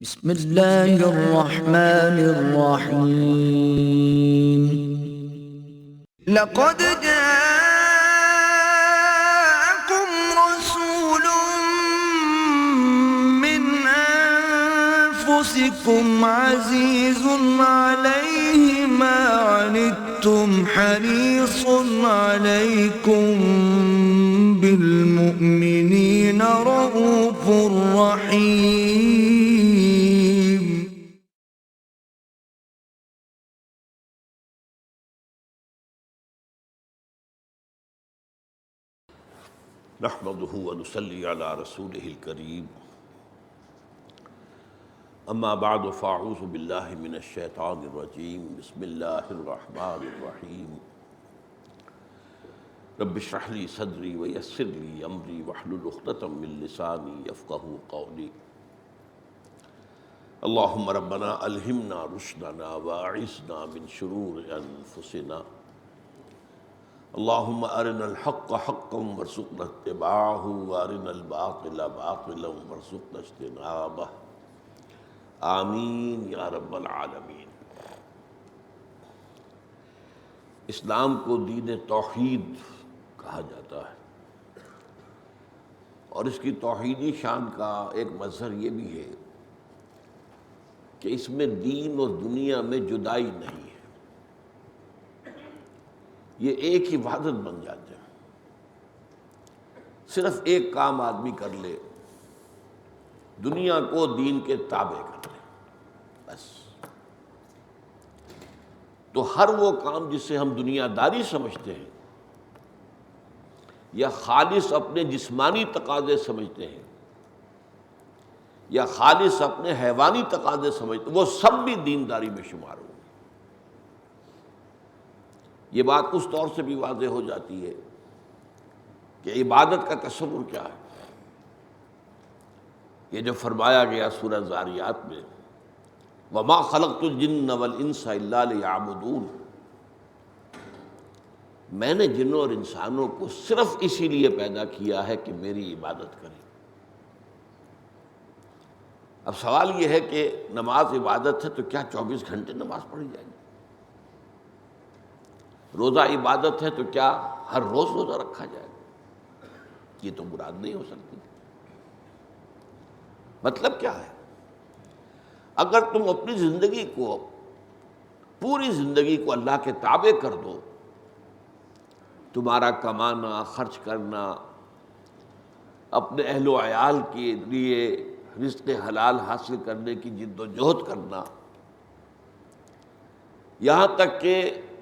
بسم اللہ الرحمن الرحیم لقد جاءكم رسول من أنفسكم عزيز عليه ما عنتم حريص عليكم بالمؤمنين رؤوف رحيم. نحمده ونصلي على رسوله الكريم اما بعد فاعوذ بالله من الشيطان الرجيم بسم الله الرحمن الرحيم رب اشرح لي صدري ويسر لي امري واحلل عقدة من لساني يفقهوا قولي اللهم ربنا الهمنا رشدنا واعصمنا من شرور انفسنا اللهم ارنا الحق حقا وارزقنا اتباعه وارنا الباطل باطلا وارزقنا اجتنابه آمین یا رب العالمین. اسلام کو دین توحید کہا جاتا ہے، اور اس کی توحیدی شان کا ایک مظہر یہ بھی ہے کہ اس میں دین اور دنیا میں جدائی نہیں ہے، یہ ایک ہی وحدت بن جاتے ہیں. صرف ایک کام آدمی کر لے، دنیا کو دین کے تابع کر لے، بس. تو ہر وہ کام جسے ہم دنیا داری سمجھتے ہیں یا خالص اپنے جسمانی تقاضے سمجھتے ہیں یا خالص اپنے حیوانی تقاضے سمجھتے ہیں، وہ سب بھی دینداری میں شمار ہوں. یہ بات اس طور سے بھی واضح ہو جاتی ہے کہ عبادت کا تصور کیا ہے. یہ جو فرمایا گیا سورہ ذاریات میں وَمَا خَلَقْتُ الْجِنَّ وَالْإِنسَ إِلَّا لِيَعْبُدُونَ، میں نے جنوں اور انسانوں کو صرف اسی لیے پیدا کیا ہے کہ میری عبادت کریں. اب سوال یہ ہے کہ نماز عبادت ہے تو کیا 24 گھنٹے نماز پڑھی جائے گی؟ روزہ عبادت ہے تو کیا ہر روز روزہ رکھا جائے گا؟ یہ تو مراد نہیں ہو سکتی. مطلب کیا ہے؟ اگر تم اپنی زندگی کو، پوری زندگی کو اللہ کے تابع کر دو، تمہارا کمانا، خرچ کرنا، اپنے اہل و عیال کے لیے رزق حلال حاصل کرنے کی جد و جہد کرنا، یہاں تک کہ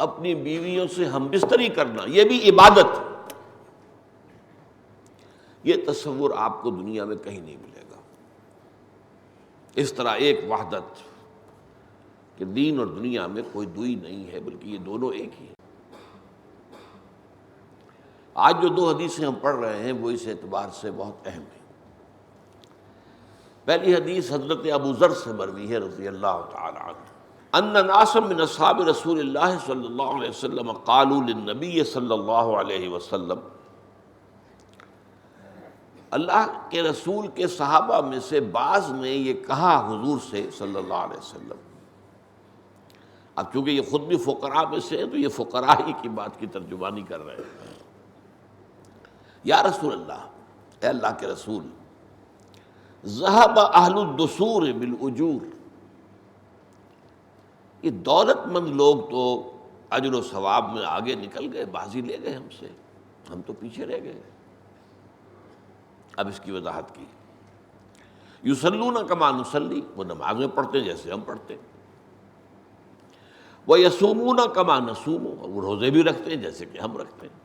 اپنی بیویوں سے ہم بستری کرنا، یہ بھی عبادت. یہ تصور آپ کو دنیا میں کہیں نہیں ملے گا. اس طرح ایک وحدت کہ دین اور دنیا میں کوئی دوئی نہیں ہے، بلکہ یہ دونوں ایک ہی ہیں. آج جو 2 حدیثیں ہم پڑھ رہے ہیں وہ اس اعتبار سے بہت اہم ہیں. پہلی حدیث حضرت ابو ذر سے مروی ہے رضی اللہ تعالی عنہ ان ناسا من اصحاب رسول اللہ صلی اللہ علیہ وسلم قالوا للنبی صلی اللہ علیہ وسلم، اللہ کے رسول کے صحابہ میں سے بعض نے یہ کہا حضور سے صلی اللہ علیہ وسلم. اب چونکہ یہ خود بھی فقراء میں سے ہیں تو یہ فقراء ہی کی بات کی ترجمانی کر رہے ہیں. یا رسول اللہ، اے اللہ کے رسول، ذہب اہل الدثور بالاجور، یہ دولت مند لوگ تو اجر و ثواب میں آگے نکل گئے، بازی لے گئے ہم سے، ہم تو پیچھے رہ گئے. اب اس کی وضاحت کی. یصلون کما نصلی، وہ نمازیں پڑھتے ہیں جیسے ہم پڑھتے ہیں. ویصومون کما نصوم، اور وہ روزے بھی رکھتے ہیں جیسے کہ ہم رکھتے ہیں.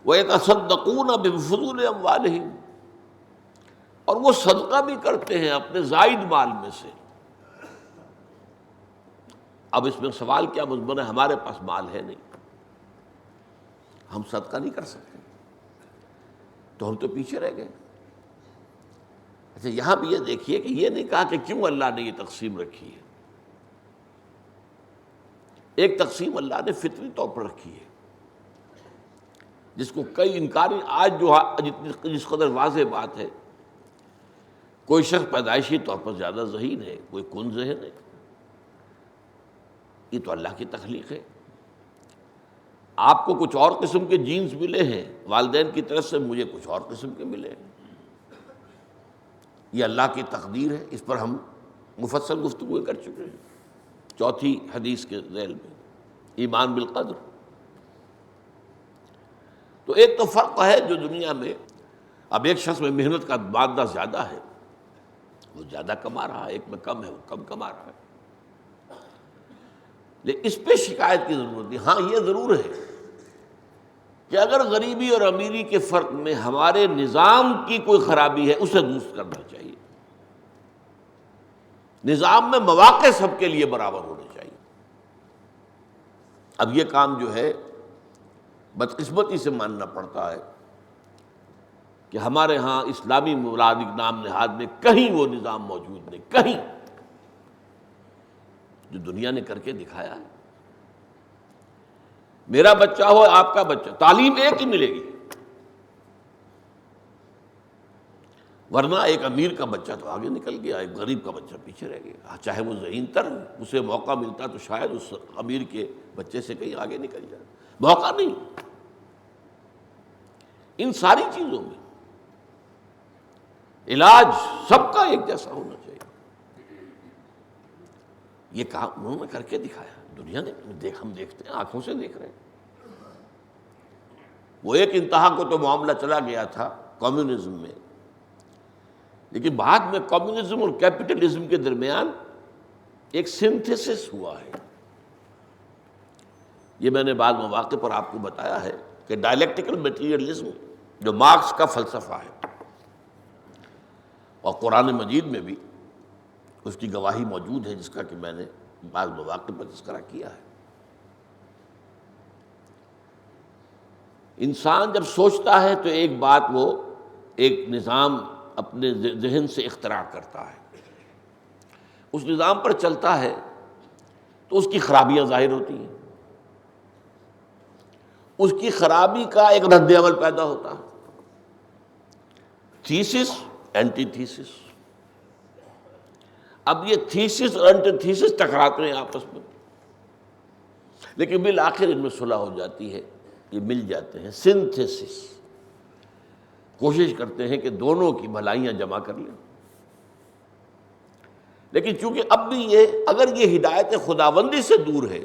ویتصدقون بفضول اموالہم، اور وہ صدقہ بھی کرتے ہیں اپنے زائد مال میں سے. اب اس میں سوال کیا مضمن ہے؟ ہمارے پاس مال ہے نہیں، ہم صدقہ نہیں کر سکتے، تو ہم تو پیچھے رہ گئے. اچھا، یہاں بھی یہ دیکھیے کہ یہ نہیں کہا کہ کیوں اللہ نے یہ تقسیم رکھی ہے. ایک تقسیم اللہ نے فطری طور پر رکھی ہے، جس کو کئی انکاری آج جو جس قدر واضح بات ہے کوئی شخص پیدائشی طور پر زیادہ ذہین ہے، کوئی کن ذہن ہے، یہ تو اللہ کی تخلیق ہے۔ آپ کو کچھ اور قسم کے جینز ملے ہیں والدین کی طرف سے، مجھے کچھ اور قسم کے ملے ہیں، یہ اللہ کی تقدیر ہے، اس پر ہم مفصل گفتگو کر چکے ہیں چوتھی حدیث کے ذیل میں، ایمان بالقدر۔ تو ایک تو فرق ہے جو دنیا میں اب ایک شخص میں محنت کا مادہ زیادہ ہے، وہ زیادہ کما رہا ہے، ایک میں کم ہے، وہ کم کما رہا ہے، لیکن اس پہ شکایت کی ضرورت نہیں۔ ہاں یہ ضرور ہے کہ اگر غریبی اور امیری کے فرق میں ہمارے نظام کی کوئی خرابی ہے، اسے درست کرنا چاہیے۔ نظام میں مواقع سب کے لیے برابر ہونے چاہیے۔ اب یہ کام جو ہے بدقسمتی سے ماننا پڑتا ہے کہ ہمارے ہاں اسلامی ممالک نام نہاد میں کہیں وہ نظام موجود نہیں، کہیں، جو دنیا نے کر کے دکھایا ہے۔ میرا بچہ ہو، آپ کا بچہ، تعلیم ایک ہی ملے گی، ورنہ ایک امیر کا بچہ تو آگے نکل گیا، ایک غریب کا بچہ پیچھے رہ گیا، چاہے وہ ذہین تر ہو، اسے موقع ملتا تو شاید اس امیر کے بچے سے کہیں آگے نکل جائے، موقع نہیں۔ ان ساری چیزوں میں علاج سب کا ایک جیسا ہونا چاہیے۔ یہ کام انہوں نے کر کے دکھایا، دنیا نے ہم دیکھتے ہیں، آنکھوں سے دیکھ رہے ہیں۔ وہ ایک انتہا کو تو معاملہ چلا گیا تھا کمیونزم میں، لیکن بعد میں کمیونزم اور کیپٹلزم کے درمیان ایک سنتھیسس ہوا ہے۔ یہ میں نے بعض مواقع پر آپ کو بتایا ہے کہ ڈائلیکٹیکل میٹیریلزم جو مارکس کا فلسفہ ہے، اور قرآن مجید میں بھی اس کی گواہی موجود ہے، جس کا کہ میں نے بعض مواقع پر تذکرہ کیا ہے۔ انسان جب سوچتا ہے تو ایک بات وہ ایک نظام اپنے ذہن سے اختراع کرتا ہے، اس نظام پر چلتا ہے تو اس کی خرابیاں ظاہر ہوتی ہیں، اس کی خرابی کا ایک رد عمل پیدا ہوتا ہے، تھیسس اینٹی تھیسس۔ اب یہ تھیسس اور اینٹی تھیسس ٹکراتے ہیں آپس میں، لیکن بالآخر ان میں صلح ہو جاتی ہے، یہ مل جاتے ہیں، سنتھیسس، کوشش کرتے ہیں کہ دونوں کی بھلائیاں جمع کر لیں۔ لیکن چونکہ اب بھی اگر یہ ہدایت خداوندی سے دور ہے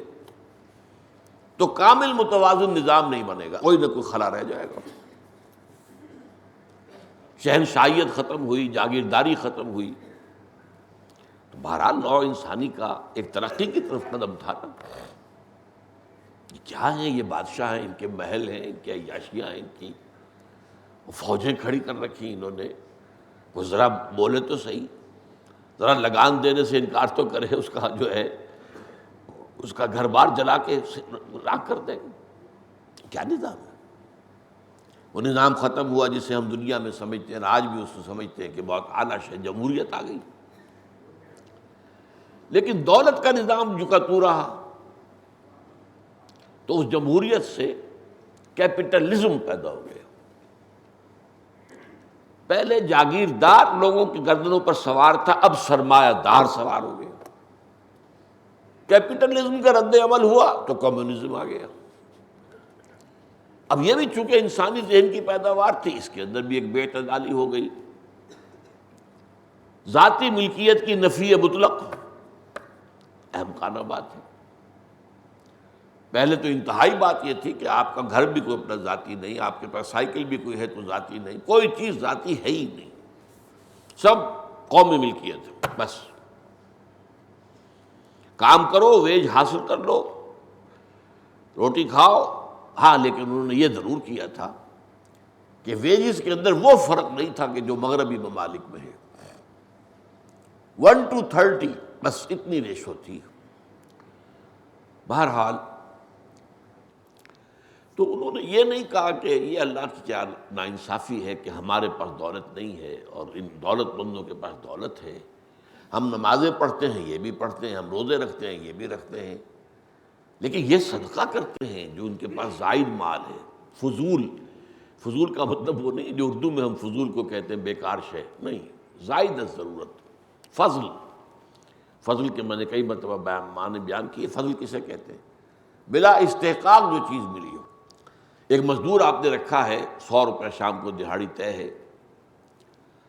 تو کامل متوازن نظام نہیں بنے گا، کوئی نہ کوئی خلا رہ جائے گا۔ شہنشاہیت ختم ہوئی، جاگیرداری ختم ہوئی، تو بہرحال نوع انسانی کا ایک ترقی کی طرف قدم تھا نا۔ یہ کیا ہیں؟ یہ بادشاہ ہیں، ان کے محل ہیں، ان کی عیاشیاں ہیں، ان کی فوجیں کھڑی کر رکھی انہوں نے، وہ ذرا بولے تو صحیح، ذرا لگان دینے سے انکار تو کرے، اس کا جو ہے اس کا گھر بار جلا کے راکھ کر دیں۔ کیا نظام ہے؟ وہ نظام ختم ہوا جسے ہم دنیا میں سمجھتے ہیں، آج بھی اس کو سمجھتے ہیں کہ بہت اعلیٰ شے، جمہوریت آ گئی، لیکن دولت کا نظام جو کا تو رہا، تو اس جمہوریت سے کیپٹلزم پیدا ہو گیا۔ پہلے جاگیردار لوگوں کی گردنوں پر سوار تھا، اب سرمایہ دار سوار ہو گیا۔ کیپٹلزم کا رد عمل ہوا تو کمیونزم آ گیا۔ اب یہ بھی چونکہ انسانی ذہن کی پیداوار تھی، اس کے اندر بھی ایک بے اعتدالی ہو گئی۔ ذاتی ملکیت کی نفی مطلق اہم کانہ بات ہے۔ پہلے تو انتہائی بات یہ تھی کہ آپ کا گھر بھی کوئی اپنا ذاتی نہیں، آپ کے پاس سائیکل بھی کوئی ہے تو ذاتی نہیں، کوئی چیز ذاتی ہے ہی نہیں، سب قومی ملکیت ہے۔ بس کام کرو، ویج حاصل کر لو، روٹی کھاؤ۔ ہاں، لیکن انہوں نے یہ ضرور کیا تھا کہ ویجز کے اندر وہ فرق نہیں تھا کہ جو مغربی ممالک میں ہے، 1:30، بس اتنی ریشو تھی۔ بہرحال تو انہوں نے یہ نہیں کہا کہ یہ اللہ کی کیا ناانصافی ہے کہ ہمارے پاس دولت نہیں ہے اور ان دولت مندوں کے پاس دولت ہے، ہم نمازیں پڑھتے ہیں، یہ بھی پڑھتے ہیں، ہم روزے رکھتے ہیں، یہ بھی رکھتے ہیں، لیکن یہ صدقہ کرتے ہیں جو ان کے پاس زائد مال ہے، فضول۔ فضول کا مطلب وہ نہیں جو اردو میں ہم فضول کو کہتے ہیں بیکار شے، نہیں، زائد ضرورت، فضل، فضل کے میں نے کئی مرتبہ معنی بیان کیے. فضل کسے کہتے ہیں؟ بلا استحقاق جو چیز ملی ہو. ایک مزدور آپ نے رکھا ہے، 100 روپے شام کو دہاڑی طے ہے.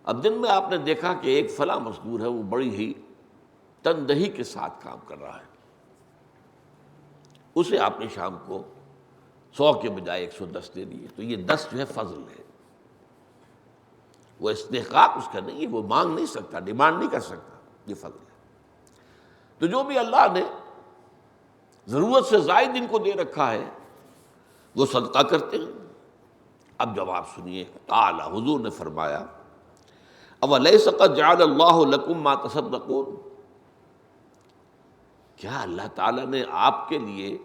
اب دن میں آپ نے دیکھا کہ ایک فلاں مزدور ہے، وہ بڑی ہی تندہی کے ساتھ کام کر رہا ہے، اسے آپ نے شام کو 100 کے بجائے 110 دے دیے. تو یہ 10 جو ہے فضل ہے. وہ استحقاق اس کا نہیں ہے، وہ مانگ نہیں سکتا، ڈیمانڈ نہیں کر سکتا، یہ فضل ہے. تو جو بھی اللہ نے ضرورت سے زائد ان کو دے رکھا ہے وہ صدقہ کرتے ہیں. اب جواب سنیے. قال، حضور نے فرمایا، اولیس قد جعل اللہ لکم ما تصدقون، کیا اللہ تعالیٰ نے آپ کے لیے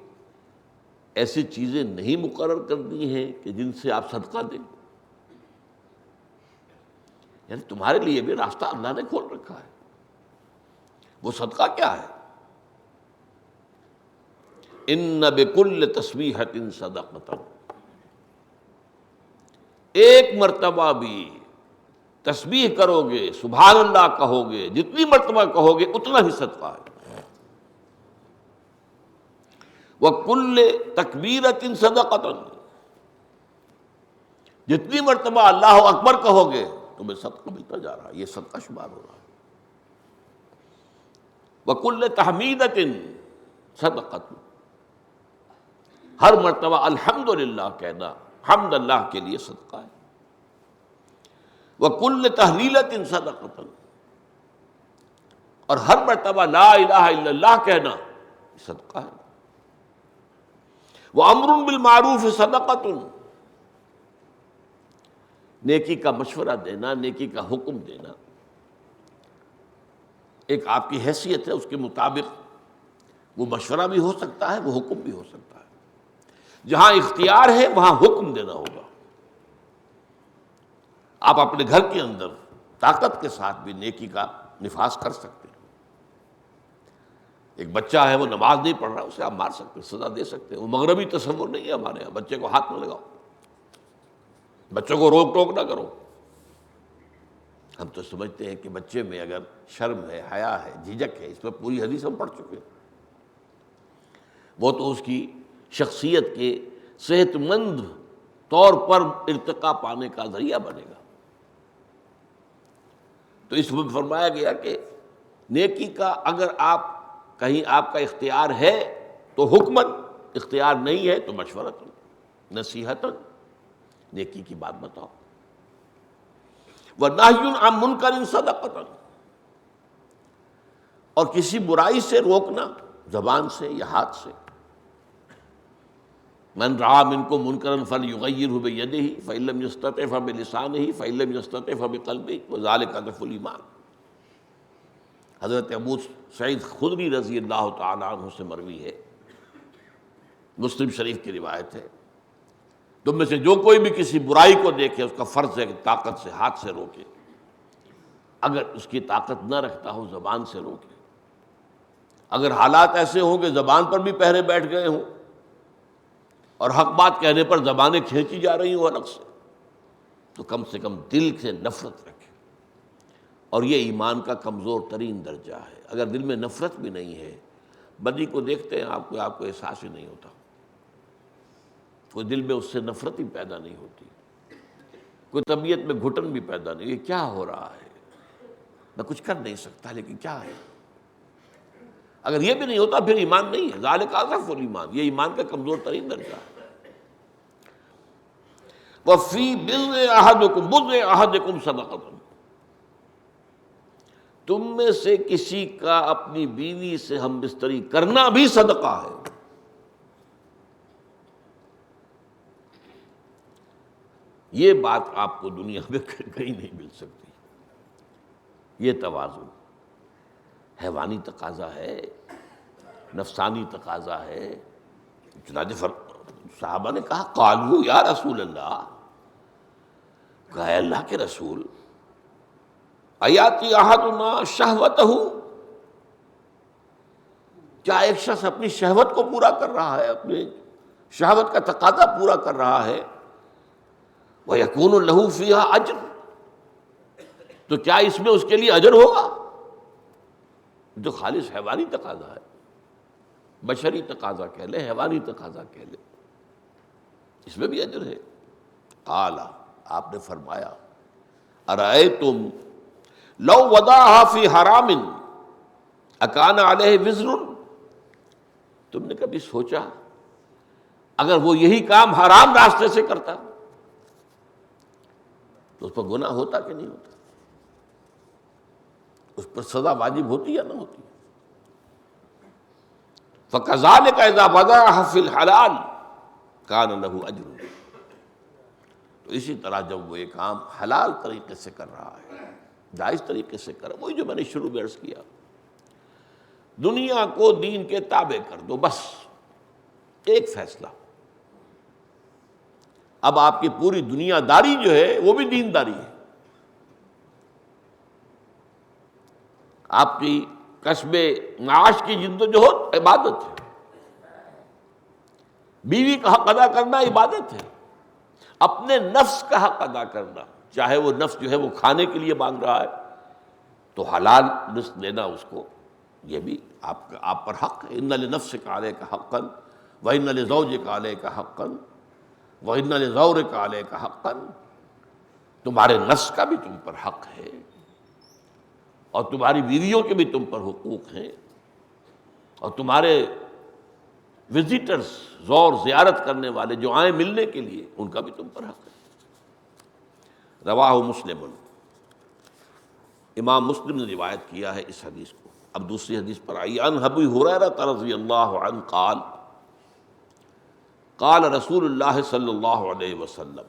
ایسی چیزیں نہیں مقرر کر دی ہیں کہ جن سے آپ صدقہ دیں؟ یعنی تمہارے لیے بھی راستہ اللہ نے کھول رکھا ہے. وہ صدقہ کیا ہے؟ ان بکل تسبیحۃ صدقۃ، ایک مرتبہ بھی تسبیح کرو گے، سبحان اللہ کہو گے، جتنی مرتبہ کہو گے اتنا ہی صدقہ ہے. وَكُلِّ تَكْبِيرَةٍ صَدَقَةٌ، جتنی مرتبہ اللہ اکبر کہو گے تمہیں صدقہ ملتا جا رہا ہے، یہ صدقہ شمار ہو رہا ہے. وَكُلِّ تَحْمِيدَةٍ صَدَقَةٌ، ہر مرتبہ الحمدللہ کہنا، حمد اللہ کے لیے صدقہ ہے. وَكُلِّ تَحْلِيلَةٍ صَدَقَةٌ، اور ہر مرتبہ لا الہ الا اللہ کہنا صدقہ ہے. وَأَمْرٌ بِالْمَعْرُوفِ صَدَقَةٌ، نیکی کا مشورہ دینا، نیکی کا حکم دینا، ایک آپ کی حیثیت ہے، اس کے مطابق وہ مشورہ بھی ہو سکتا ہے، وہ حکم بھی ہو سکتا ہے. جہاں اختیار ہے وہاں حکم دینا ہوگا. آپ اپنے گھر کے اندر طاقت کے ساتھ بھی نیکی کا نفاذ کر سکتے ہیں. ایک بچہ ہے، وہ نماز نہیں پڑھ رہا، اسے آپ مار سکتے ہیں، سزا دے سکتے ہیں. وہ مغربی تصور نہیں ہے ہمارے یہاں، بچے کو ہاتھ نہ لگاؤ، بچوں کو روک ٹوک نہ کرو. ہم تو سمجھتے ہیں کہ بچے میں اگر شرم ہے، حیا ہے، جھجک ہے، اس پر پوری حدیث ہم پڑھ چکے ہیں، وہ تو اس کی شخصیت کے صحت مند طور پر ارتقا پانے کا ذریعہ بنے گا. تو اس میں فرمایا گیا کہ نیکی کا اگر آپ کہیں آپ کا اختیار ہے تو حکمن، اختیار نہیں ہے تو مشورتن، نصیحتن، نیکی کی بات بتاؤ. وَنَهْيٌ عَن مُنْكَرٍ صَدَقَةٌ، اور کسی برائی سے روکنا زبان سے یا ہاتھ سے. من رعا منکم منکرا فلیغیرہ بیدہ فإن لم یستطع فبلسانہ فإن لم یستطع فبقلبہ وذلک اضعف الایمان. حضرت ابو سعید خدری رضی اللہ تعالیٰ عنہ سے مروی ہے، مسلم شریف کی روایت ہے، تم میں سے جو کوئی بھی کسی برائی کو دیکھے اس کا فرض ہے کہ طاقت سے ہاتھ سے روکے. اگر اس کی طاقت نہ رکھتا ہو زبان سے روکے. اگر حالات ایسے ہوں کہ زبان پر بھی پہرے بیٹھ گئے ہوں اور حق بات کہنے پر زبانیں کھینچی جا رہی ہوں الگ سے کم دل سے نفرت رکھے. اور یہ ایمان کا کمزور ترین درجہ ہے. اگر دل میں نفرت بھی نہیں ہے، بدی کو دیکھتے ہیں آپ کو احساس ہی نہیں ہوتا، کوئی دل میں اس سے نفرت ہی پیدا نہیں ہوتی، کوئی طبیعت میں گھٹن بھی پیدا نہیں. یہ کیا ہو رہا ہے، میں کچھ کر نہیں سکتا لیکن کیا ہے. اگر یہ بھی نہیں ہوتا پھر ایمان نہیں ہے. ذالک اضعف الایمان، یہ ایمان کا کمزور ترین درجہ ہے. وفی بضع احدکم صدقۃ، تم میں سے کسی کا اپنی بیوی سے ہم بستری کرنا بھی صدقہ ہے. یہ بات آپ کو دنیا میں کہیں نہیں مل سکتی. یہ توازن حیوانی تقاضا ہے، نفسانی تقاضا ہے. چنانچہ صحابہ نے کہا قالوا یا رسول اللہ، کہا اے اللہ کے رسول، ایاتی احدنا شہوتہ، کیا ایک شخص اپنی شہوت کو پورا کر رہا ہے، اپنی شہوت کا تقاضا پورا کر رہا ہے، وَيَكُونُ لَهُ فِيهَا أَجْرٌ، تو کیا اس میں اس کے لیے اجر ہوگا؟ جو خالص حیوانی تقاضا ہے، بشری تقاضا کہہ لے، حیوانی تقاضا کہہ لے، اس میں بھی اجر ہے۔ قال، آپ نے فرمایا، ارأیتم لو وضعها فی حرام اکان علیہ وزر، تم نے کبھی سوچا اگر وہ یہی کام حرام راستے سے کرتا تو اس پر گناہ ہوتا کہ نہیں ہوتا؟ اس پر سزا واجب ہوتی یا نہ ہوتی؟ فَكَذَلِكَ إِذَا وَضَعَهَا فِي الْحَلَالِ كَانَ لَهُ أَجْرٌ، تو اسی طرح جب وہ یہ کام حلال طریقے سے کر رہا ہے، جائز طریقے سے کر رہا ہے، وہی جو میں نے شروع میں عرض کیا، دنیا کو دین کے تابع کر دو، بس ایک فیصلہ۔ اب آپ کی پوری دنیا داری جو ہے وہ بھی دین داری ہے، آپ کی کسب معاش کی جد و جہد عبادت ہے، بیوی کا حق ادا کرنا عبادت ہے، اپنے نفس کا حق ادا کرنا، چاہے وہ نفس جو ہے وہ کھانے کے لیے مانگ رہا ہے تو حلال رزق دینا اس کو، یہ بھی آپ پر حق ہے۔ ان لنفسک علیک حقا وان لزوجک علیک حقا وان لزورک علیک حقا، تمہارے نفس کا بھی تم پر حق ہے اور تمہاری بیویوں کے بھی تم پر حقوق ہیں، اور تمہارے وزٹرز، زور زیارت کرنے والے جو آئیں ملنے کے لیے، ان کا بھی تم پر حق ہے۔ رواہ مسلم، امام مسلم نے روایت کیا ہے اس حدیث کو۔ اب دوسری حدیث پر آئی، عن ابی ہریرہ رضی اللہ عنہ قال قال رسول اللہ صلی اللہ علیہ وسلم،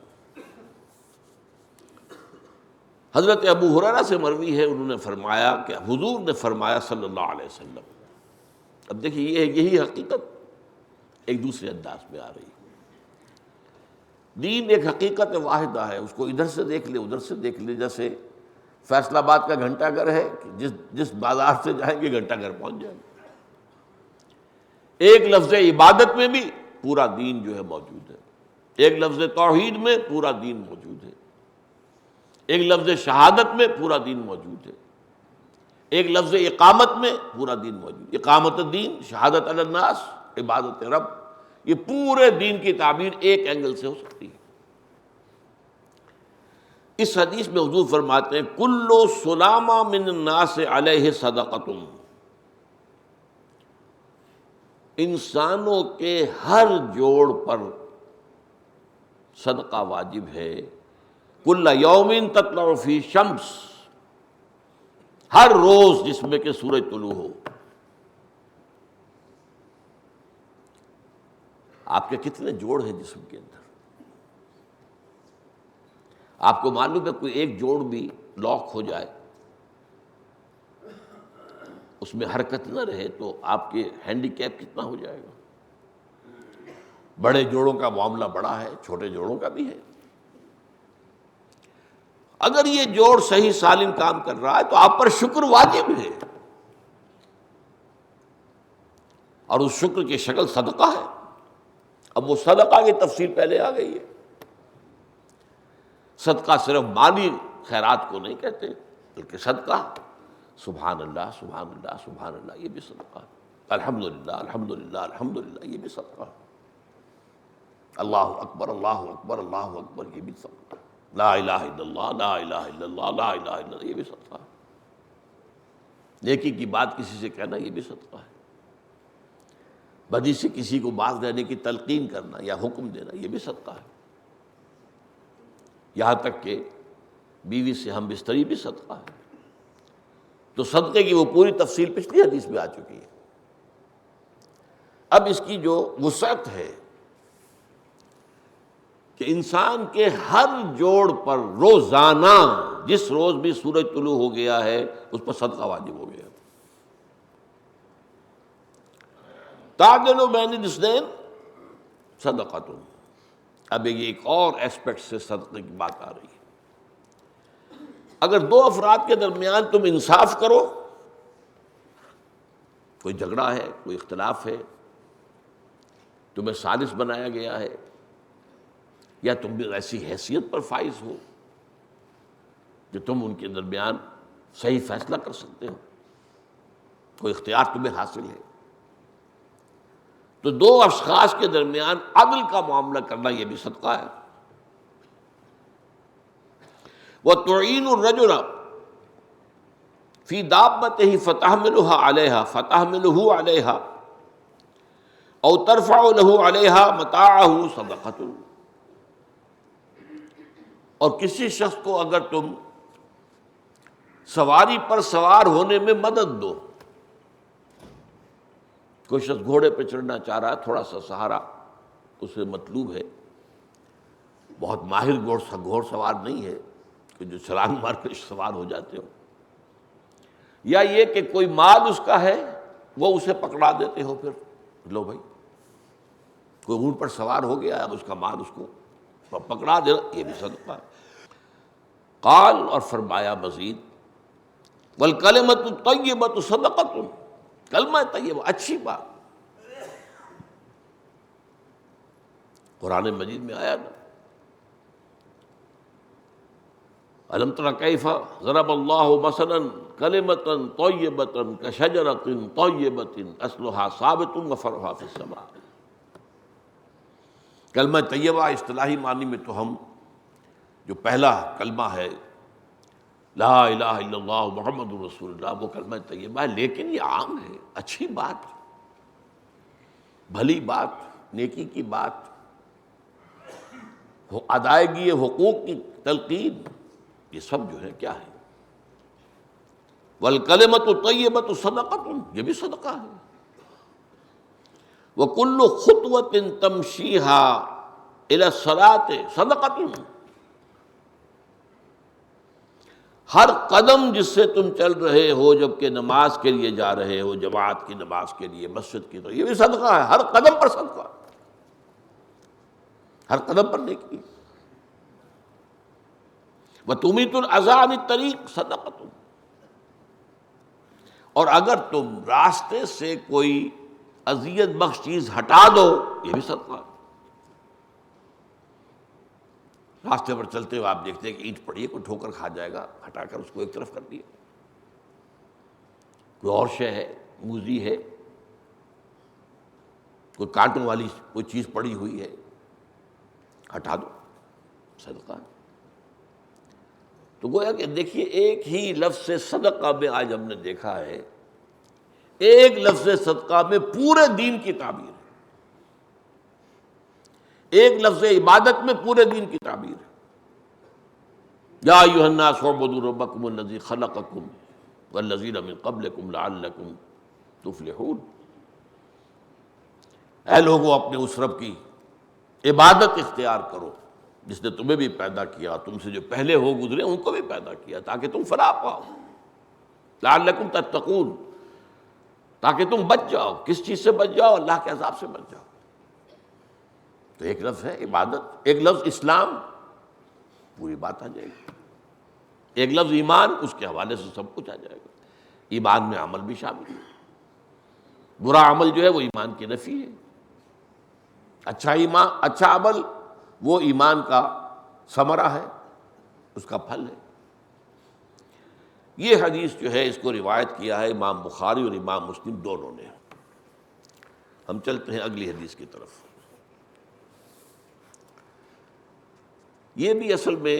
حضرت ابو ہریرہ سے مروی ہے، انہوں نے فرمایا کہ حضور نے فرمایا صلی اللہ علیہ وسلم۔ اب دیکھیے یہی حقیقت ایک دوسرے انداز میں آ رہی ہے۔ دین ایک حقیقت واحدہ ہے، اس کو ادھر سے دیکھ لے ادھر سے دیکھ لے، جیسے فیصل آباد کا گھنٹہ گھر ہے کہ جس بازار سے جائیں گے گھنٹہ گھر پہنچ جائیں گے۔ ایک لفظ عبادت میں بھی پورا دین جو ہے موجود ہے، ایک لفظ توحید میں پورا دین موجود ہے، ایک لفظ شہادت میں پورا دین موجود ہے، ایک لفظ اقامت میں پورا دین موجود ہے۔ اقامت الدین، شہادت علی الناس، عبادت رب، یہ پورے دین کی تعبیر ایک اینگل سے ہو سکتی ہے۔ اس حدیث میں حضور فرماتے ہیں کل سلامہ من الناس علیہ صدقۃ، انسانوں کے ہر جوڑ پر صدقہ واجب ہے، کل یوم تطلع فی شمس، ہر روز جس میں کہ سورج طلوع ہو۔ آپ کے کتنے جوڑ ہیں جسم کے اندر؟ آپ کو معلوم ہے کوئی ایک جوڑ بھی لاک ہو جائے، اس میں حرکت نہ رہے تو آپ کے ہینڈی کیپ کتنا ہو جائے گا۔ بڑے جوڑوں کا معاملہ بڑا ہے، چھوٹے جوڑوں کا بھی ہے۔ اگر یہ جوڑ صحیح سالم کام کر رہا ہے تو آپ پر شکر واجب ہے، اور اس شکر کی شکل صدقہ ہے۔ اب وہ صدقہ کی تفصیل پہلے آ گئی ہے۔ صدقہ صرف مالی خیرات کو نہیں کہتے، بلکہ صدقہ سبحان اللہ سبحان اللہ سبحان اللہ، یہ بھی صدقہ ہے۔ الحمدللہ الحمدللہ الحمدللہ، یہ بھی صدقہ ہے۔ اللہ اکبر اللہ اکبر اللہ اکبر، یہ بھی صدقہ ہے۔ لا الہ الا اللہ لا الہ الا اللہ لا الہ الا اللہ، یہ بھی صدقہ ہے۔ نیکی کی بات کسی سے کہنا، یہ بھی صدقہ ہے۔ بدی سے کسی کو باز رہنے کی تلقین کرنا یا حکم دینا، یہ بھی صدقہ ہے۔ یہاں تک کہ بیوی سے ہم بستری بھی صدقہ ہے۔ تو صدقے کی وہ پوری تفصیل پچھلی حدیث میں آ چکی ہے۔ اب اس کی جو وسعت ہے کہ انسان کے ہر جوڑ پر روزانہ جس روز بھی سورج طلوع ہو گیا ہے اس پر صدقہ واجب ہو گیا۔ تعدل بین الاثنین صدقۃ، اب یہ ایک اور ایسپیکٹ سے صدقے کی بات آ رہی ہے۔ اگر دو افراد کے درمیان تم انصاف کرو، کوئی جھگڑا ہے، کوئی اختلاف ہے، تمہیں ثالث بنایا گیا ہے، یا تم بھی ایسی حیثیت پر فائز ہو کہ تم ان کے درمیان صحیح فیصلہ کر سکتے ہو، کوئی اختیار تمہیں حاصل ہے۔ تو دو اشخاص کے درمیان عدل کا معاملہ کرنا یہ بھی صدقہ ہے۔ وَتُعِينُ الرَّجُلَ فِي دَابَّتِهِ فَتَحْمِلُهَا عَلَيْهَا أَوْ تَرْفَعُ لَهُ عَلَيْهَا مَتَاعَهُ صَدَقَةٌ۔ اور کسی شخص کو اگر تم سواری پر سوار ہونے میں مدد دو، کوئی شخص گھوڑے پہ چڑھنا چاہ رہا ہے، تھوڑا سا سہارا اسے مطلوب ہے، بہت ماہر گھوڑ سوار نہیں ہے کہ جو چھلانگ مار کر سوار ہو جاتے ہو، یا یہ کہ کوئی مال اس کا ہے وہ اسے پکڑا دیتے ہو، پھر لو بھائی کوئی اونٹ پر سوار ہو گیا اب اس کا مال اس کو پکڑا دے، یہ بھی صدقہ ہے۔ قال، اور فرمایا مزید، والکلمۃ الطیبۃ صدقۃ، کلمہ طیبہ اچھی بات، قرآن مجید میں آیا نا، الم تر کیف ضرب اللہ مثلا کلمۃ طیبۃ کشجرۃ طیبۃ اصلھا ثابت وفرعھا فی السماء۔ کلمہ طیبہ اصطلاحی معنی میں تو ہم جو پہلا کلمہ ہے لا الہ الا اللہ محمد رسول اللہ، وہ کلمہ طیبہ ہے، لیکن یہ عام ہے، اچھی بات، بھلی بات، نیکی کی بات، ادائیگی حقوق کی تلقین، یہ سب جو ہے کیا ہے؟ والکلمۃ الطیبۃ صدقۃ، یہ بھی صدقہ ہے۔ وکل خطوۃ تمشیھا الی الصلاۃ صدقۃ، ہر قدم جس سے تم چل رہے ہو جبکہ نماز کے لیے جا رہے ہو، جماعت کی نماز کے لیے مسجد کی، تو یہ بھی صدقہ ہے، ہر قدم پر صدقہ، ہر قدم پر نیکی۔ وَتُمِيتُ الْأَذَىٰ عَنِ الطَّرِيقِ صَدَقَةٌ، اور اگر تم راستے سے کوئی اذیت بخش چیز ہٹا دو، یہ بھی صدقہ ہے۔ راستے پر چلتے ہوئے آپ دیکھتے ہیں کہ اینٹ پڑی ہے، کوئی ٹھوکر کھا جائے گا، ہٹا کر اس کو ایک طرف کر دیا، کوئی اور شے ہے، موزی ہے، کوئی کانٹوں والی کوئی چیز پڑی ہوئی ہے، ہٹا دو، صدقہ ہے۔ تو گویا کہ دیکھیے ایک ہی لفظ سے صدقہ میں آج ہم نے دیکھا ہے، ایک لفظ صدقہ میں پورے دین کی تعبیر ہے، ایک لفظ عبادت میں پورے دین کی تعبیر ہے۔ یا ایھا الناس اعبدوا ربکم الذی خلقکم والذین من قبلکم لعلکم تفلحون، اے لوگوں اپنے اس رب کی عبادت اختیار کرو جس نے تمہیں بھی پیدا کیا، تم سے جو پہلے ہو گزرے ان کو بھی پیدا کیا تاکہ تم فلاح پاؤ، لعلکم تتقون، تاکہ تم بچ جاؤ۔ کس چیز سے بچ جاؤ؟ اللہ کے عذاب سے بچ جاؤ۔ تو ایک لفظ ہے عبادت، ایک لفظ اسلام، پوری بات آ جائے گی، ایک لفظ ایمان، اس کے حوالے سے سب کچھ آ جائے گا۔ ایمان میں عمل بھی شامل ہے، برا عمل جو ہے وہ ایمان کی نفی ہے، اچھا عمل وہ ایمان کا ثمرہ ہے، اس کا پھل ہے۔ یہ حدیث جو ہے اس کو روایت کیا ہے امام بخاری اور امام مسلم دونوں نے۔ ہم چلتے ہیں اگلی حدیث کی طرف۔ یہ بھی اصل میں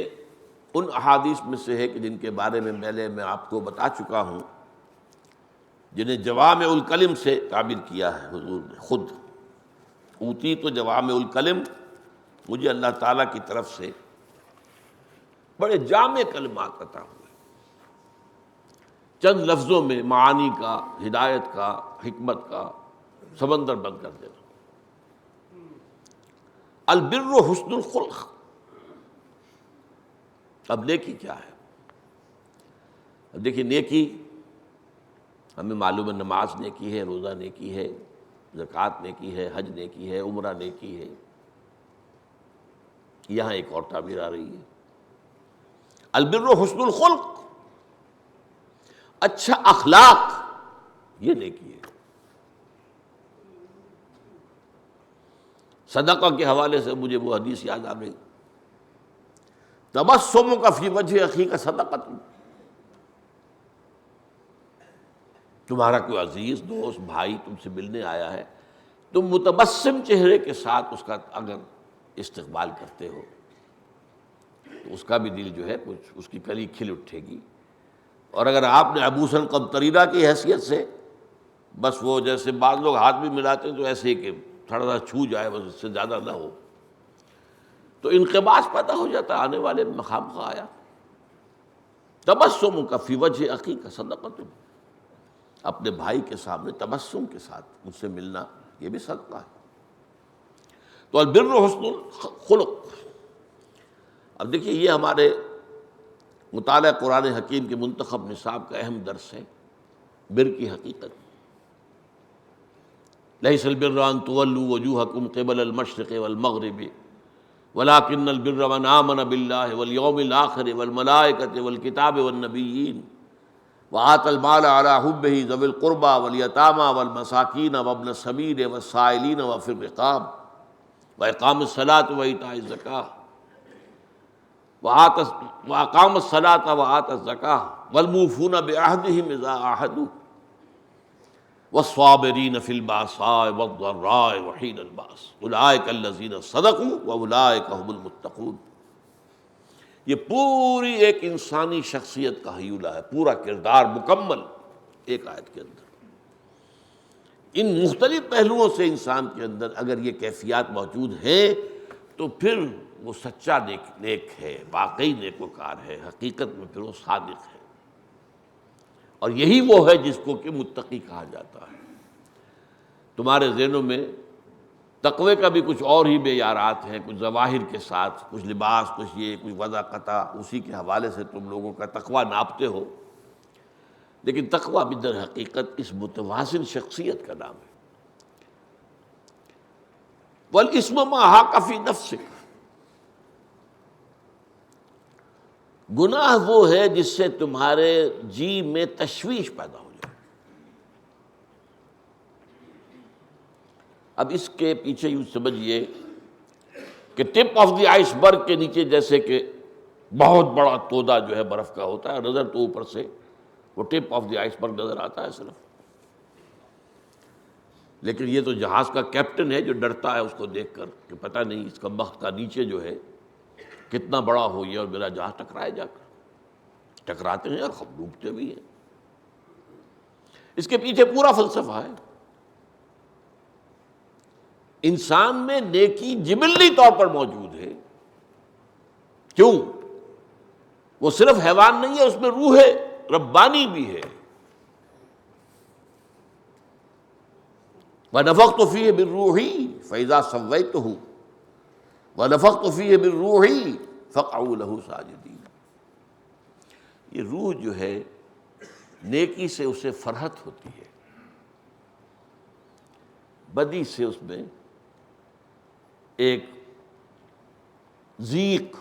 ان احادیث میں سے ہے کہ جن کے بارے میں پہلے میں آپ کو بتا چکا ہوں، جنہیں جوامع الکلم سے تعبیر کیا ہے حضور نے خود، اوتیت جوامع الکلم، مجھے اللہ تعالیٰ کی طرف سے بڑے جامع کلمات عطا ہوئے، چند لفظوں میں معانی کا، ہدایت کا، حکمت کا سمندر بند کر دینا۔ البر حسن الخلق، اب نیکی کیا ہے؟ اب دیکھیے نیکی ہمیں معلوم ہے، نماز نیکی ہے، روزہ نیکی ہے، زکوٰۃ نیکی ہے، حج نیکی ہے، عمرہ نیکی ہے۔ یہاں ایک اور تعبیر آ رہی ہے، البر حسن الخلق، اچھا اخلاق، یہ نیکی ہے۔ صدقہ کے حوالے سے مجھے وہ حدیث یاد آ گئی، تبسمک فی وجہ اخیک صدقۃ، تمہارا کوئی عزیز دوست بھائی تم سے ملنے آیا ہے، تم متبسم چہرے کے ساتھ اس کا اگر استقبال کرتے ہو تو اس کا بھی دل جو ہے کچھ اس کی کلی کھل اٹھے گی۔ اور اگر آپ نے عبوساً قمطریدہ کی حیثیت سے بس وہ جیسے بعض لوگ ہاتھ بھی ملاتے ہیں تو ایسے ہی کہ تھوڑا سا چھو جائے بس اس سے زیادہ نہ ہو، تو انقباض پیدا ہو جاتا ہے، آنے والے مقام کا آیا۔ تبسمک فی وجہ اخیک صدقۃ، اپنے بھائی کے سامنے تبسم کے ساتھ مجھ سے ملنا یہ بھی صدقہ ہے۔ تو البر حسن الخلق۔ اب دیکھیے یہ ہمارے مطالعہ قرآن حکیم کے منتخب نصاب کا اہم درس ہے، بر کی حقیقت۔ لیس البر ان تولوا وجوہکم قبل المشرق والمغرب ولکن البر من آمن باللہ والیوم الآخر والملائکۃ والکتاب والنبیین وآتى المال على حبه ذوي القربى واليتامى والمساكين وابن السبيل والسائلين وفي الرقاب وإقام الصلاة وإيتاء الزكاة وأقام الصلاة وآتى الزكاة والموفون بعهدهم إذا عاهدوا والصابرين في البأساء والضراء وحين البأس أولئك الذين صدقوا وأولئك هم المتقون۔ یہ پوری ایک انسانی شخصیت کا ہیولہ ہے، پورا کردار مکمل ایک آیت کے اندر۔ ان مختلف پہلوؤں سے انسان کے اندر اگر یہ کیفیات موجود ہیں تو پھر وہ سچا نیک ہے، واقعی نیکوکار ہے، حقیقت میں پھر وہ صادق ہے، اور یہی وہ ہے جس کو کہ متقی کہا جاتا ہے۔ تمہارے ذہنوں میں تقوی کا بھی کچھ اور ہی معیارات ہیں، کچھ ظواہر کے ساتھ، کچھ لباس، کچھ یہ، کچھ وضع قطع، اسی کے حوالے سے تم لوگوں کا تقوی ناپتے ہو، لیکن تقوی بھی در حقیقت اس متوازن شخصیت کا نام ہے۔ والاسم ما حاک فی نفسک، گناہ وہ ہے جس سے تمہارے جی میں تشویش پیدا ہو جائے۔ اب اس کے پیچھے یوں سمجھیے کہ ٹپ آف دی آئس برگ کے نیچے جیسے کہ بہت بڑا تودا جو ہے برف کا ہوتا ہے، نظر تو اوپر سے وہ ٹپ آف دی آئس برگ نظر آتا ہے صرف، لیکن یہ تو جہاز کا کیپٹن ہے جو ڈرتا ہے اس کو دیکھ کر کہ پتہ نہیں اس کا بخت کا نیچے جو ہے کتنا بڑا ہو یہ اور میرا جہاز ٹکرائے جا کر۔ ٹکراتے ہیں اور خود ڈوبتے بھی ہیں۔ اس کے پیچھے پورا فلسفہ ہے۔ انسان میں نیکی جبلی طور پر موجود ہے، کیوں؟ وہ صرف حیوان نہیں ہے، اس میں روح ربانی بھی ہے۔ وَنَفَخْتُ فِيهِ مِن رُّوحِي فَإِذَا سَوَّيْتُهُ وَنَفَخْتُ فِيهِ مِن رُّوحِي فَقَعُوا لَهُ سَاجِدِينَ۔ یہ روح جو ہے نیکی سے اسے فرحت ہوتی ہے، بدی سے اس میں ایک ضیق،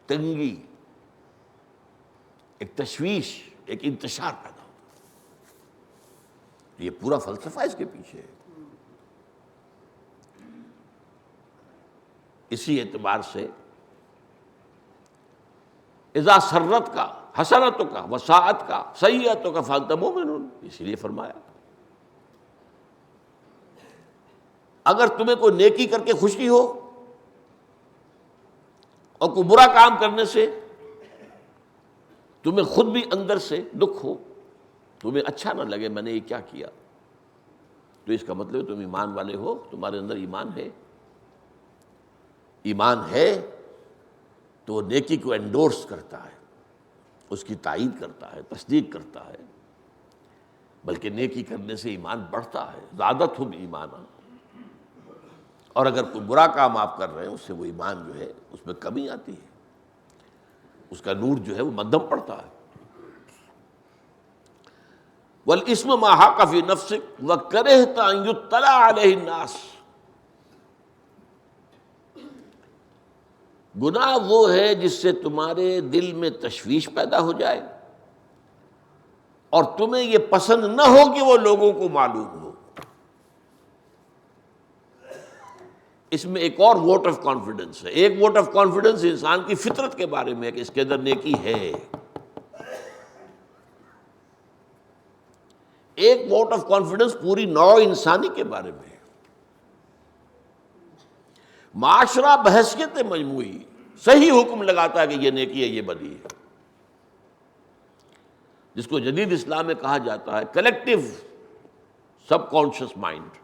تنگی، ایک تشویش، ایک انتشار پیدا ہوتا ہے۔ یہ پورا فلسفہ اس کے پیچھے ہے۔ اسی اعتبار سے اذا سرت کا، حسنتوں کا، وساعت کا، سیئتوں کا فانت مومنون، اسی لیے فرمایا اگر تمہیں کوئی نیکی کر کے خوشی ہو اور کوئی برا کام کرنے سے تمہیں خود بھی اندر سے دکھ ہو، تمہیں اچھا نہ لگے میں نے یہ کیا کیا، تو اس کا مطلب تم ایمان والے ہو، تمہارے اندر ایمان ہے۔ ایمان ہے تو وہ نیکی کو انڈورس کرتا ہے، اس کی تائید کرتا ہے، تصدیق کرتا ہے، بلکہ نیکی کرنے سے ایمان بڑھتا ہے، زادتہم ایمانا۔ اور اگر کوئی برا کام آپ کر رہے ہیں اس سے وہ ایمان جو ہے اس میں کمی آتی ہے، اس کا نور جو ہے وہ مدھم پڑتا ہے۔ والاسم ما حاک فی نفسک وکرہت ان یطلع علیہ الناس، گناہ وہ ہے جس سے تمہارے دل میں تشویش پیدا ہو جائے اور تمہیں یہ پسند نہ ہو کہ وہ لوگوں کو معلوم ہو۔ اس میں ایک اور ووٹ آف کانفیڈنس ہے. ایک ووٹ آف کانفیڈنس انسان کی فطرت کے بارے میں ہے کہ اس کے اندر نیکی ہے. ایک ووٹ آف کانفیڈنس پوری نوع انسانی کے بارے میں ہے. معاشرہ بحیثیت مجموعی صحیح حکم لگاتا ہے کہ یہ نیکی ہے یہ بدی ہے، جس کو جدید اسلام میں کہا جاتا ہے کلیکٹیو سب کانشیس مائنڈ.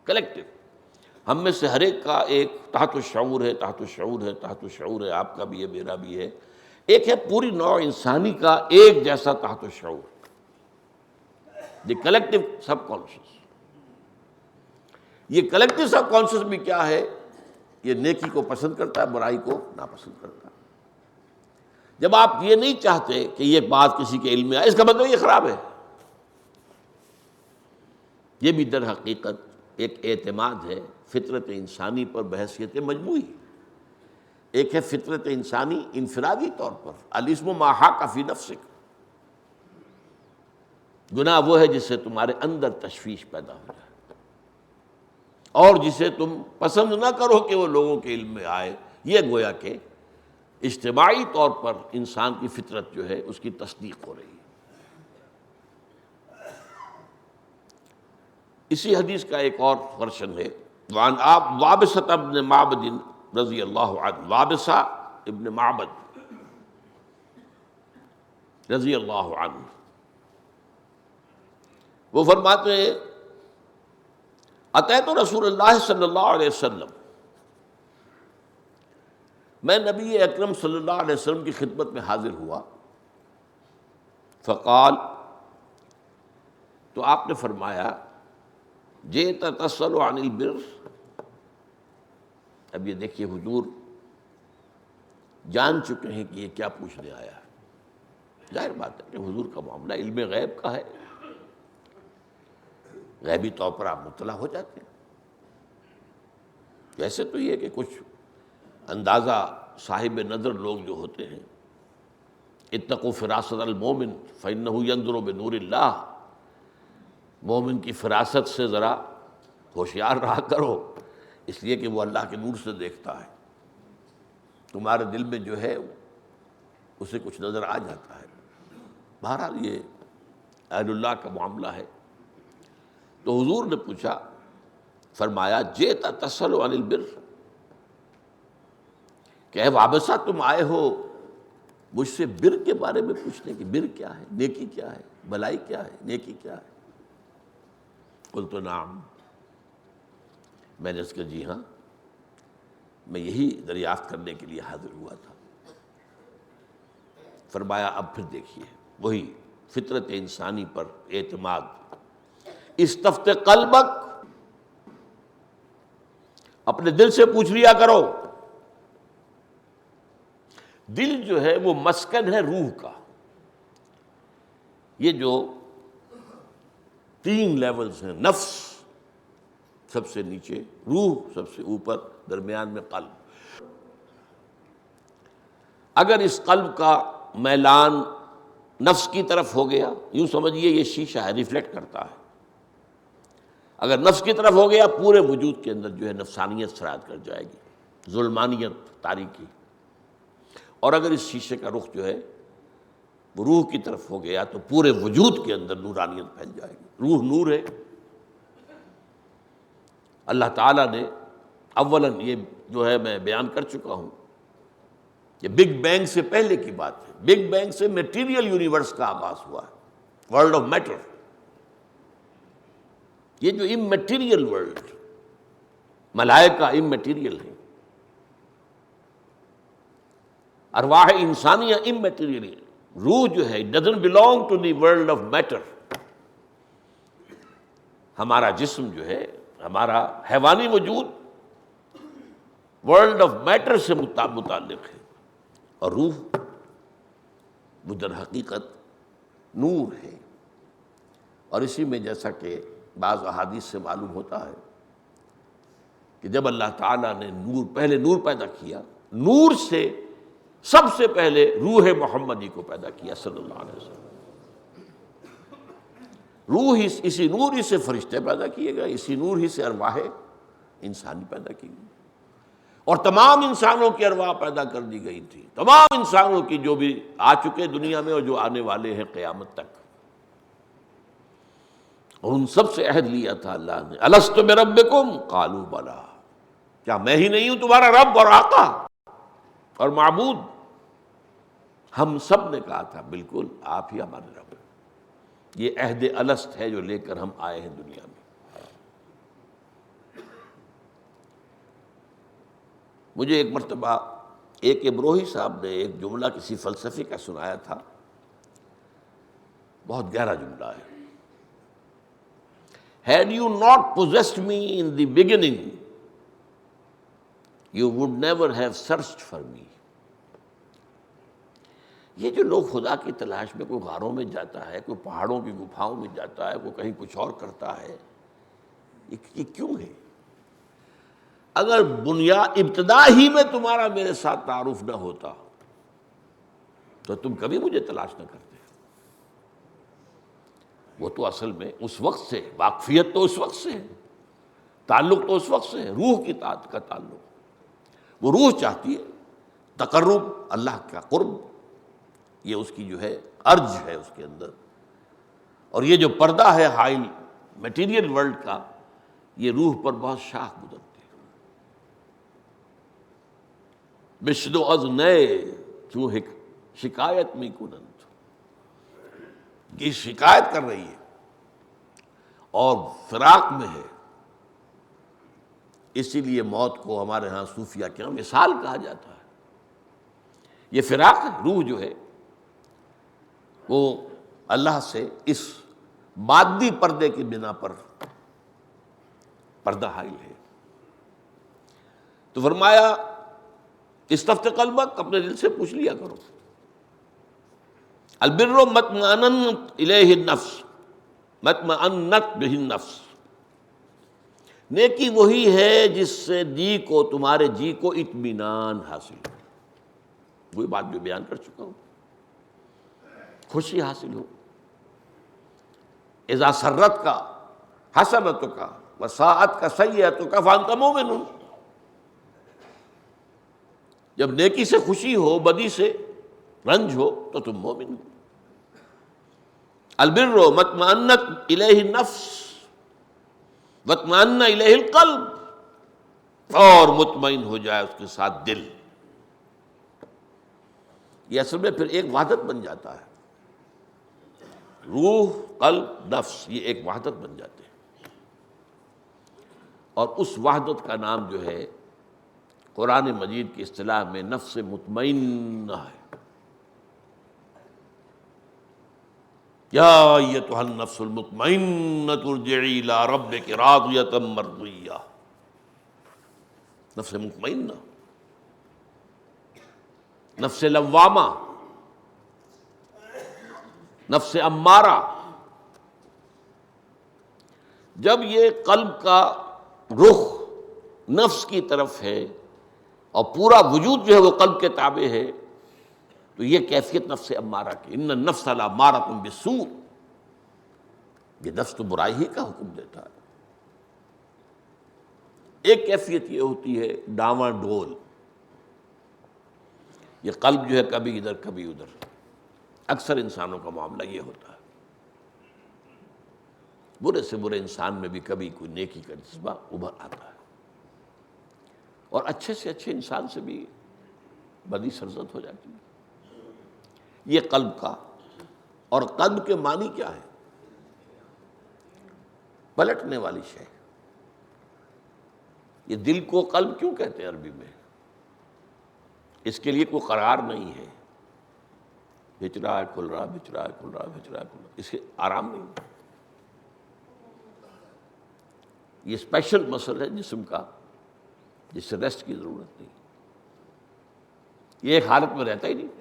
کلیکٹیو، ہم میں سے ہر ایک کا ایک تحت الشعور ہے، تحت الشعور ہے، تحت الشعور ہے. آپ کا بھی ہے، میرا بھی ہے. ایک ہے پوری نوع انسانی کا ایک جیسا تحت الشعور، دی کلیکٹیو سب کانشیس. یہ کلیکٹیو سب کانشیس بھی کیا ہے؟ یہ نیکی کو پسند کرتا ہے، برائی کو ناپسند کرتا ہے. جب آپ یہ نہیں چاہتے کہ یہ بات کسی کے علم میں آئے، اس کا مطلب یہ خراب ہے. یہ بھی در حقیقت ایک اعتماد ہے فطرت انسانی پر بحیثیت مجموعی. ایک ہے فطرت انسانی انفرادی طور پر، الاسم ما حاک فی نفسک. گناہ وہ ہے جس سے تمہارے اندر تشویش پیدا ہو جائے اور جسے تم پسند نہ کرو کہ وہ لوگوں کے علم میں آئے. یہ گویا کہ اجتماعی طور پر انسان کی فطرت جو ہے اس کی تصدیق ہو رہی ہے. اسی حدیث کا ایک اور ورژن ہے، وعن وابصہ ابن معبد رضی اللہ عنہ. وابصہ ابن معبد رضی اللہ عنہ وہ فرماتے ہیں اتیت رسول اللہ صلی اللہ علیہ وسلم، میں نبی اکرم صلی اللہ علیہ وسلم کی خدمت میں حاضر ہوا. فقال، تو آپ نے فرمایا جئت تسأل عن البر. اب یہ دیکھیے حضور جان چکے ہیں کہ یہ کیا پوچھنے آیا ہے. ظاہر بات ہے کہ حضور کا معاملہ علم غیب کا ہے، غیبی طور پر آپ مطلع ہو جاتے ہیں. ویسے تو یہ کہ کچھ اندازہ صاحب نظر لوگ جو ہوتے ہیں، اتقوا فراست المومن فإنہ ینظر بنور اللہ، مومن کی فراست سے ذرا ہوشیار رہا کرو، اس لیے کہ وہ اللہ کے نور سے دیکھتا ہے. تمہارے دل میں جو ہے اسے کچھ نظر آ جاتا ہے. بہرحال یہ اہل اللہ کا معاملہ ہے. تو حضور نے پوچھا، فرمایا جئت تسأل عن البر، کہ اے وابصہ تم آئے ہو مجھ سے بر کے بارے میں پوچھنے کی. بر کیا ہے؟ نیکی کیا ہے؟ بھلائی کیا ہے؟ نیکی کیا ہے؟ قلت نعم، میں نے اس کا جی ہاں، میں یہی دریافت کرنے کے لیے حاضر ہوا تھا. فرمایا اب پھر دیکھیے وہی فطرت انسانی پر اعتماد. استفت قلبک، اپنے دل سے پوچھ لیا کرو. دل جو ہے وہ مسکن ہے روح کا. یہ جو 3 لیولز ہیں، نفس سب سے نیچے، روح سب سے اوپر، درمیان میں قلب. اگر اس قلب کا میلان نفس کی طرف ہو گیا، یوں سمجھیے یہ شیشہ ہے، ریفلیکٹ کرتا ہے. اگر نفس کی طرف ہو گیا پورے وجود کے اندر جو ہے نفسانیت سرایت کر جائے گی، ظلمانیت، تاریکی. اور اگر اس شیشے کا رخ جو ہے وہ روح کی طرف ہو گیا تو پورے وجود کے اندر نورانیت پھیل جائے گی. روح نور ہے. اللہ تعالیٰ نے اولاً یہ جو ہے میں بیان کر چکا ہوں، یہ بگ بینگ سے پہلے کی بات ہے. بگ بینگ سے میٹیریل یونیورس کا آغاز ہوا ہے، ورلڈ آف میٹر. یہ جو اممیٹیریل ورلڈ، ملائکہ اممیٹیریل ہے، ارواح انسانیہ اممیٹیریل ہے. روح جو ہے it doesn't belong to the world of matter. ہمارا جسم جو ہے، ہمارا حیوانی وجود ورلڈ آف میٹر سے متعلق ہے، اور روح وہ در حقیقت نور ہے. اور اسی میں جیسا کہ بعض احادیث سے معلوم ہوتا ہے کہ جب اللہ تعالیٰ نے پہلے نور پیدا کیا، نور سے سب سے پہلے روح محمدی کو پیدا کیا صلی اللہ علیہ وسلم. روح اسی نور ہی سے فرشتے پیدا کیے گئے، اسی نور ہی سے ارواح انسانی پیدا کی گئی، اور تمام انسانوں کی ارواح پیدا کر دی گئی تھی، تمام انسانوں کی جو بھی آ چکے دنیا میں اور جو آنے والے ہیں قیامت تک، اور ان سب سے عہد لیا تھا اللہ نے، الست بربکم قالوا بلی، کیا میں ہی نہیں ہوں تمہارا رب اور آقا اور معبود؟ ہم سب نے کہا تھا بالکل آپ ہی ہمارے رب ہیں۔ یہ عہد الست ہے جو لے کر ہم آئے ہیں دنیا میں۔ مجھے ایک مرتبہ ایک ابروہی صاحب نے ایک جملہ کسی فلسفی کا سنایا تھا، بہت گہرا جملہ ہے۔ Had you not possessed me in the beginning, you would never have searched for me۔ یہ جو لوگ خدا کی تلاش میں کوئی غاروں میں جاتا ہے، کوئی پہاڑوں کی گپھاؤں میں جاتا ہے، کوئی کہیں کچھ اور کرتا ہے، یہ کیوں ہے؟ اگر ابتدا ہی میں تمہارا میرے ساتھ تعارف نہ ہوتا تو تم کبھی مجھے تلاش نہ کرتے۔ وہ تو اصل میں اس وقت سے، واقفیت تو اس وقت سے ہے، تعلق تو اس وقت سے ہے، روح کی کا تعلق۔ وہ روح چاہتی ہے تقرب، اللہ کا قرب، یہ اس کی جو ہے ارج ہے اس کے اندر، اور یہ جو پردہ ہے حائل میٹیریل ورلڈ کا، یہ روح پر بہت شاخ گزرتی ہے۔ بشدو از نئے چوں شکایت میں کنند، یہ شکایت کر رہی ہے اور فراق میں ہے، اسی لیے موت کو ہمارے ہاں صوفیہ کے ہاں وصال کہا جاتا ہے۔ یہ فراق ہے، روح جو ہے وہ اللہ سے اس مادی پردے کی بنا پر پردہ حائل ہے۔ تو فرمایا استفت قلبک، اپنے دل سے پوچھ لیا کرو۔ البر مطمئنت الیہ النفس، مطمئنت بہ النفس، نیکی وہی ہے جس سے جی کو، تمہارے جی کو اطمینان حاصل ہو، وہی بات جو بیان کر چکا ہوں، خوشی حاصل ہو۔ اذا سرت کا حسنت کا وساعت کا سیئت کا فانت مومن، جب نیکی سے خوشی ہو، بدی سے رنج ہو، تو تم مومن ہو۔ البر مطمئنت الیہ النفس واطمئن الیہ القلب، اور مطمئن ہو جائے اس کے ساتھ دل۔ یہ اصل میں پھر ایک وحدت بن جاتا ہے، روح، قلب، نفس، یہ ایک وحدت بن جاتے ہیں، اور اس وحدت کا نام جو ہے قرآن مجید کی اصطلاح میں نفس مطمئنہ ہے۔ یا ایتھا النفس المطمئنہ ارجعی الی ربک راضیۃ مرضیہ، نفس مطمئنہ، نفس لوامہ، نفس امارہ۔ جب یہ قلب کا رخ نفس کی طرف ہے اور پورا وجود جو ہے وہ قلب کے تابع ہے، تو یہ کیفیت نفس امارہ کی، ان النفس لامارۃ بالسوء، یہ نفس تو برائی ہی کا حکم دیتا ہے۔ ایک کیفیت یہ ہوتی ہے ڈاواں ڈول، یہ قلب جو ہے کبھی ادھر کبھی ادھر، اکثر انسانوں کا معاملہ یہ ہوتا ہے۔ برے سے برے انسان میں بھی کبھی کوئی نیکی کا جذبہ ابھر آتا ہے، اور اچھے سے اچھے انسان سے بھی بدی سرزد ہو جاتی ہے۔ یہ قلب کا، اور قلب کے معنی کیا ہے؟ پلٹنے والی شے۔ یہ دل کو قلب کیوں کہتے ہیں عربی میں؟ اس کے لیے کوئی قرار نہیں ہے، بچ رہا ہے کھل رہا، بچ رہا ہے کھل رہا، بچ رہا ہے کھل رہا، اس کے آرام نہیں۔ یہ اسپیشل مسل ہے جسم کا، جس سے ریسٹ کی ضرورت نہیں، یہ ایک حالت میں رہتا ہی نہیں،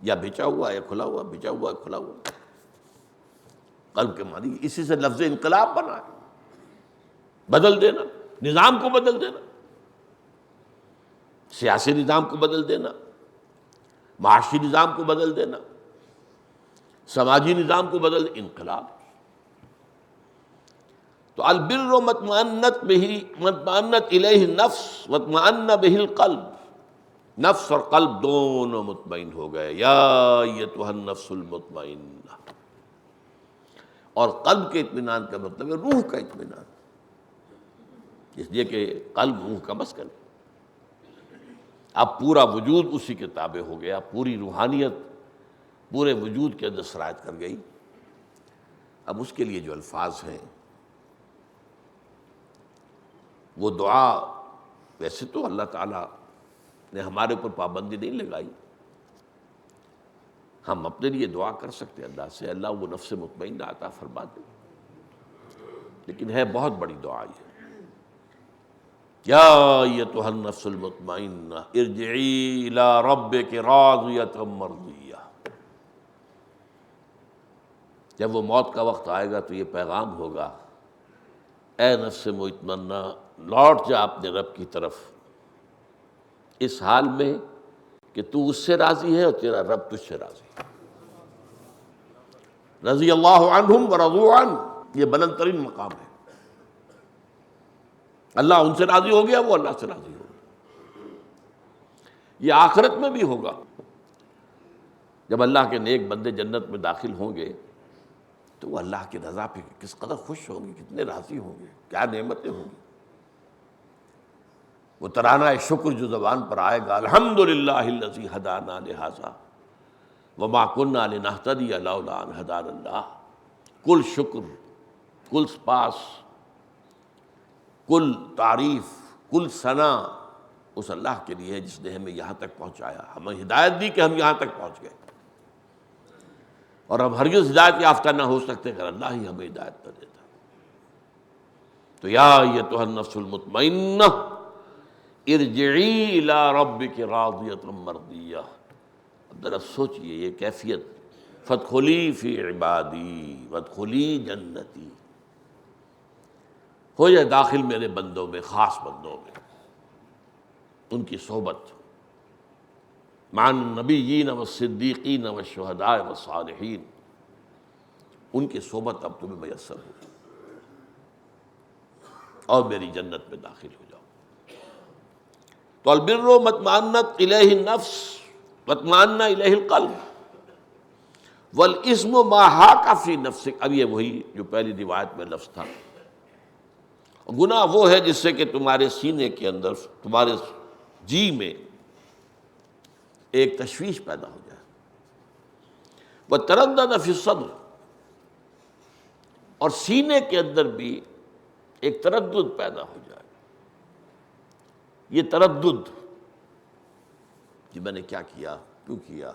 یا بچا ہوا یا کھلا ہوا، بچا ہوا یا کھلا ہوا۔ قلب کے معنی اسی سے لفظ انقلاب بنا ہے، بدل دینا، نظام کو بدل دینا، سیاسی نظام کو بدل دینا، معاشی نظام کو بدل دینا، سماجی نظام کو بدل، انقلاب۔ تو البر مطمئنت الیہ النفس واطمأن بہ القلب، نفس اور قلب دونوں مطمئن ہو گئے، یا ایتھا النفس المطمئنہ۔ اور قلب کے اطمینان کا مطلب ہے روح کا اطمینان، اس لیے کہ قلب روح کا مسکن ہے۔ اب پورا وجود اسی کے تابع ہو گیا، پوری روحانیت پورے وجود کے اندر سرایت کر گئی۔ اب اس کے لیے جو الفاظ ہیں وہ دعا، ویسے تو اللہ تعالیٰ نے ہمارے اوپر پابندی نہیں لگائی، ہم اپنے لیے دعا کر سکتے ہیں اللہ سے، اللہ وہ نفس مطمئنہ عطا فرما دے، لیکن ہے بہت بڑی دعا یہ، یا ایتھا النفس المطمئنہ ارجعی الی ربک راضیۃ مرضیہ۔ جب وہ موت کا وقت آئے گا تو یہ پیغام ہوگا، اے نفس مطمئنہ لوٹ جا اپنے رب کی طرف، اس حال میں کہ تو اس سے راضی ہے اور تیرا رب تجھ سے راضی ہے۔ رضی اللہ عنہم ورضوا عنہ، یہ بلند ترین مقام ہے۔ اللہ ان سے راضی ہو گیا، وہ اللہ سے راضی ہو گیا۔ یہ آخرت میں بھی ہوگا، جب اللہ کے نیک بندے جنت میں داخل ہوں گے تو وہ اللہ کی رضا پہ کس قدر خوش ہوں گے، کتنے راضی ہوں گے، کیا نعمتیں ہوں گی۔ وہ ترانہ شکر جو زبان پر آئے گا، الحمدللہ الذی ہدانا لہذا وما کنا لنہتدی لولا ان ہدانا اللہ، کل شکر، کل سپاس، کل تعریف، کل ثنا اس اللہ کے لیے جس نے ہمیں یہاں تک پہنچایا، ہمیں ہدایت دی کہ ہم یہاں تک پہنچ گئے، اور ہم ہرگز ہدایت یافتہ نہ ہو سکتے اگر اللہ ہی ہمیں ہدایت نہ دیتا۔ تو یا ایتھا النفس المطمئنہ ارجعی الی ربک راضیۃ مرضیہ۔ اب ذرا سوچئے یہ کیفیت، فادخلی فی عبادی وادخلی جنتی، ہو جائے داخل میرے بندوں میں، خاص بندوں میں، ان کی صحبت مع النبیین والصدیقین والشہداء والصالحین، ان کی صحبت اب تمہیں میسر ہو اور میری جنت میں داخل ہو جاؤ۔ تو البر مطمئنت الیہ النفس واطمأن الیہ القلب والاسم ما حاک فی نفسک۔ اب یہ وہی جو پہلی روایت میں لفظ تھا، گناہ وہ ہے جس سے کہ تمہارے سینے کے اندر، تمہارے جی میں ایک تشویش پیدا ہو جائے، وتردد فی الصدر، اور سینے کے اندر بھی ایک تردد پیدا ہو جائے۔ یہ تردد کہ میں نے کیا کیا، کیوں کیا،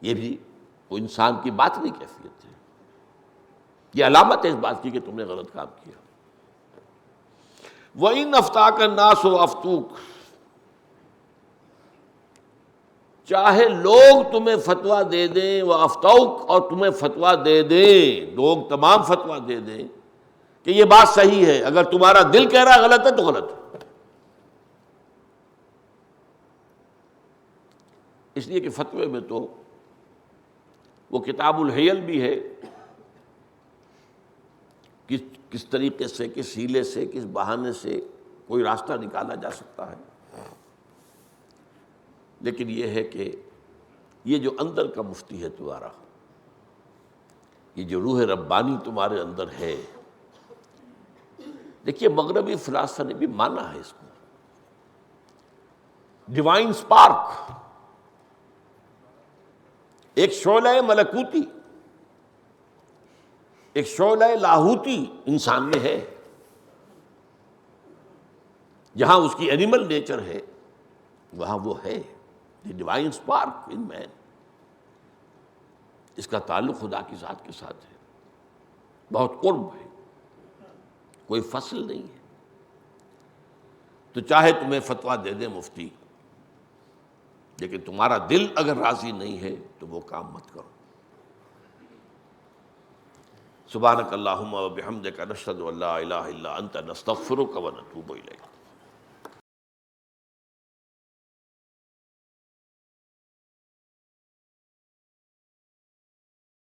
یہ بھی وہ انسان کی باطنی کیفیت ہے، یہ علامت ہے اس بات کی کہ تم نے غلط کام کیا۔ وَإِنْ أَفْتَاكَ النَّاسُ وَأَفْتُوكَ، چاہے لوگ تمہیں فتویٰ دے دیں، وَأَفْتَوْكَ، اور تمہیں فتویٰ دے دیں، لوگ تمام فتویٰ دے دیں کہ یہ بات صحیح ہے، اگر تمہارا دل کہہ رہا غلط ہے تو غلط ہے۔ اس لیے کہ فتوے میں تو وہ کتاب الحیل بھی ہے، کس طریقے سے، کس ہیلے سے، کس بہانے سے کوئی راستہ نکالا جا سکتا ہے، لیکن یہ ہے کہ یہ جو اندر کا مفتی ہے تمہارا، یہ جو روح ربانی تمہارے اندر ہے، دیکھیے مغربی فلاسفہ نے بھی مانا ہے اس کو، ڈیوائن سپارک، ایک شعلہ ملکوتی، ایک شعلہ لاہوتی انسان میں ہے، جہاں اس کی اینیمل نیچر ہے وہاں وہ ہے، دی ڈیوائن سپارک ان مین، اس کا تعلق خدا کی ذات کے ساتھ ہے، بہت قرب ہے، کوئی فصل نہیں ہے۔ تو چاہے تمہیں فتویٰ دے دے مفتی، لیکن تمہارا دل اگر راضی نہیں ہے تو وہ کام مت کرو۔ سبحانک اللہم و بحمدک نشہد ان لا الہ الا انت نستغفرک و نتوب الیک۔